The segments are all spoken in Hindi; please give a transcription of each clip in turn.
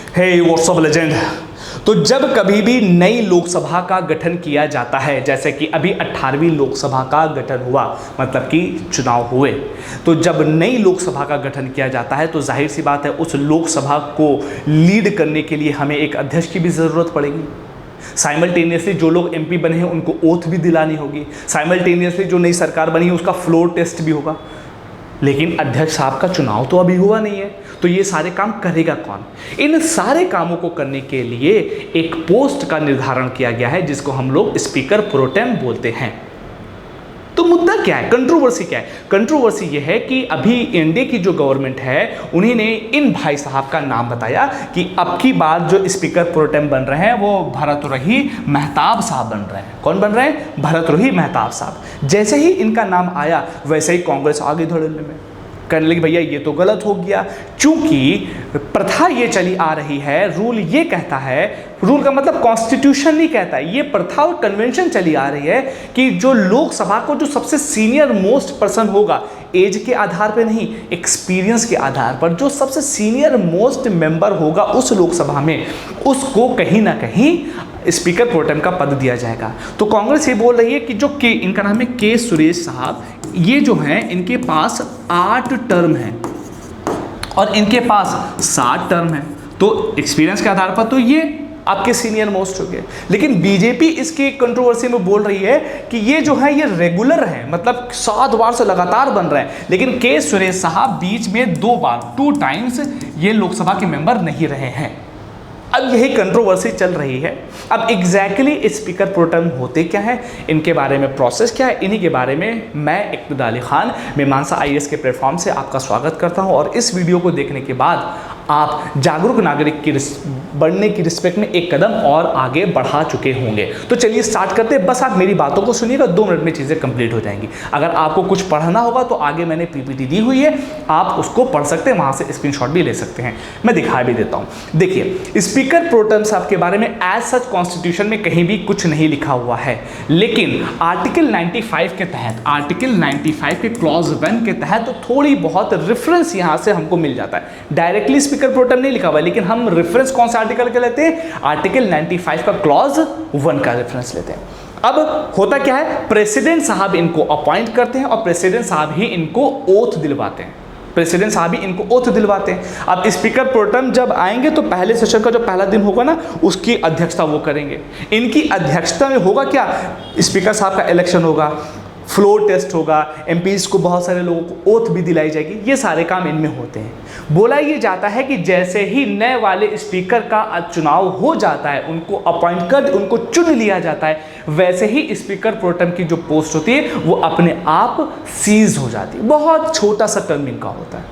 हे व्हाट्सअप लेजेंड। तो जब कभी भी नई लोकसभा का गठन किया जाता है, जैसे कि अभी 18वीं लोकसभा का गठन हुआ, मतलब कि चुनाव हुए, तो जब नई लोकसभा का गठन किया जाता है तो जाहिर सी बात है उस लोकसभा को लीड करने के लिए हमें एक अध्यक्ष की भी ज़रूरत पड़ेगी। साइमल्टेनियसली जो लोग एमपी बने हैं उनको ओथ भी दिलानी होगी। साइमल्टेनियसली जो नई सरकार बनी है उसका फ्लोर टेस्ट भी होगा। लेकिन अध्यक्ष साहब का चुनाव तो अभी हुआ नहीं है, तो ये सारे काम करेगा कौन? इन सारे कामों को करने के लिए एक पोस्ट का निर्धारण किया गया है जिसको हम लोग स्पीकर प्रोटेम बोलते हैं। तो मुद्दा क्या है, कंट्रोवर्सी क्या है? कंट्रोवर्सी ये है कि अभी एनडीए की जो गवर्नमेंट है उन्हीं ने इन भाई साहब का नाम बताया कि अब की बार जो स्पीकर प्रोटेम बन रहे हैं वो भरतरोही मेहताब साहब बन रहे हैं। कौन बन रहे हैं? भरतरोही मेहताब साहब। जैसे ही इनका नाम आया वैसे ही कांग्रेस आगे धड़ल्ले में करने लगी, भैया ये तो गलत हो गया। चूंकि प्रथा ये चली आ रही है, रूल ये कहता है, रूल का मतलब कॉन्स्टिट्यूशन नहीं कहता है, ये प्रथा और कन्वेंशन चली आ रही है कि जो लोकसभा को जो सबसे सीनियर मोस्ट पर्सन होगा, एज के आधार पे नहीं, एक्सपीरियंस के आधार पर, जो सबसे सीनियर मोस्ट मेंबर होगा उस लोकसभा में, उसको कहीं ना कहीं स्पीकर प्रोटेम का पद दिया जाएगा। तो कांग्रेस ये बोल रही है कि जो के, इनका नाम है के सुरेश साहब, ये जो हैं इनके पास 8 टर्म हैं और इनके पास 7 टर्म हैं, तो एक्सपीरियंस के आधार पर तो ये आपके सीनियर मोस्ट हो गए। लेकिन बीजेपी इसकी कंट्रोवर्सी में बोल रही है कि ये जो है ये रेगुलर है, मतलब 7 बार से लगातार बन रहे हैं, लेकिन के सुरेश साहब बीच में 2 बार 2 टाइम्स ये लोकसभा के मेंबर नहीं रहे हैं। अब यही कंट्रोवर्सी चल रही है। अब एग्जैक्टली स्पीकर प्रोटेम होते क्या है, इनके बारे में प्रोसेस क्या है, इन्हीं के बारे में मैं इक़्तिदार अली खान मीमांसा IAS के प्लेटफॉर्म से आपका स्वागत करता हूं। और इस वीडियो को देखने के बाद आप जागरूक नागरिक की बढ़ने की रिस्पेक्ट में एक कदम और आगे बढ़ा चुके होंगे। तो चलिए स्टार्ट करते हैं। बस आप मेरी बातों को सुनिएगा, 2 मिनट में चीज़ें कंप्लीट हो जाएंगी। अगर आपको कुछ पढ़ना होगा तो आगे मैंने PPT दी हुई है, आप उसको पढ़ सकते हैं, वहाँ से स्क्रीनशॉट भी ले सकते हैं, मैं दिखा भी देता हूँ। देखिए, स्पीकर प्रोटेम साहब के बारे में एज सच कॉन्स्टिट्यूशन में कहीं भी कुछ नहीं लिखा हुआ है, लेकिन आर्टिकल 95 के तहत, आर्टिकल 95 के क्लॉज 1 के तहत थोड़ी बहुत रेफरेंस यहाँ से हमको मिल जाता है। डायरेक्टली स्पीकर प्रोटेम नहीं लिखा हुआ है, लेकिन हम रेफरेंस कौन सा आर्टिकल के लेते हैं? आर्टिकल 95 का क्लॉज 1 का रेफरेंस लेते हैं। अब होता क्या है, प्रेसिडेंट साहब इनको अपॉइंट करते हैं और प्रेसिडेंट साहब ही इनको ओथ दिलवाते हैं। प्रेसिडेंट साहब ही इनको ओथ दिलवाते हैं। अब स्पीकर प्रोटेम जब आएंगे तो पहले सेशन का जो पहला दिन होगा ना, उसकी अध्यक्षता वो करेंगे। इनकी अध्यक्षता में होगा क्या, स्पीकर साहब का इलेक्शन होगा, फ्लोर टेस्ट होगा, एमपीज को बहुत सारे लोगों को ओथ भी दिलाई जाएगी, ये सारे काम इनमें होते हैं। बोला ये जाता है कि जैसे ही नए वाले स्पीकर का चुनाव हो जाता है, उनको अपॉइंट कर, उनको चुन लिया जाता है, वैसे ही स्पीकर प्रोटेम की जो पोस्ट होती है वो अपने आप सीज हो जाती है। बहुत छोटा सा टर्म इनका होता है,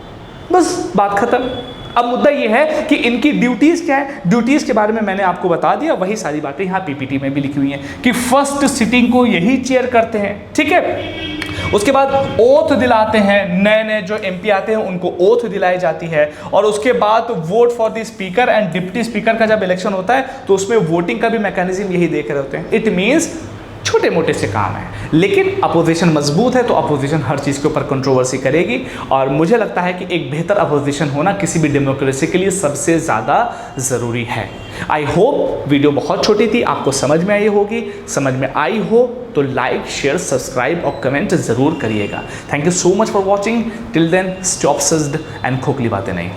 बस बात खत्म। अब मुद्दा ये है कि इनकी ड्यूटीज़ क्या है। ड्यूटीज़ के बारे में मैंने आपको बता दिया, वही सारी बातें यहाँ PPT में भी लिखी हुई हैं कि फर्स्ट सिटिंग को यही चेयर करते हैं, ठीक है। उसके बाद ओथ दिलाते हैं, नए नए जो MP आते हैं उनको ओथ दिलाई जाती है। और उसके बाद vote for the speaker and deputy speaker का जब इलेक्शन होता है तो उसमें वोटिंग का भी मैकेनिज्म यही देख रहे होते हैं। इट मीन्स छोटे मोटे से काम है, लेकिन अपोजिशन मजबूत है तो अपोजिशन हर चीज़ के ऊपर कंट्रोवर्सी करेगी। और मुझे लगता है कि एक बेहतर अपोजिशन होना किसी भी डेमोक्रेसी के लिए सबसे ज़्यादा ज़रूरी है। आई होप वीडियो बहुत छोटी थी, आपको समझ में आई होगी। समझ में आई हो तो लाइक, शेयर, सब्सक्राइब और कमेंट ज़रूर करिएगा। Thank you so much for watching. Till then, stop सज्ड एंड खोखली बातें नहीं।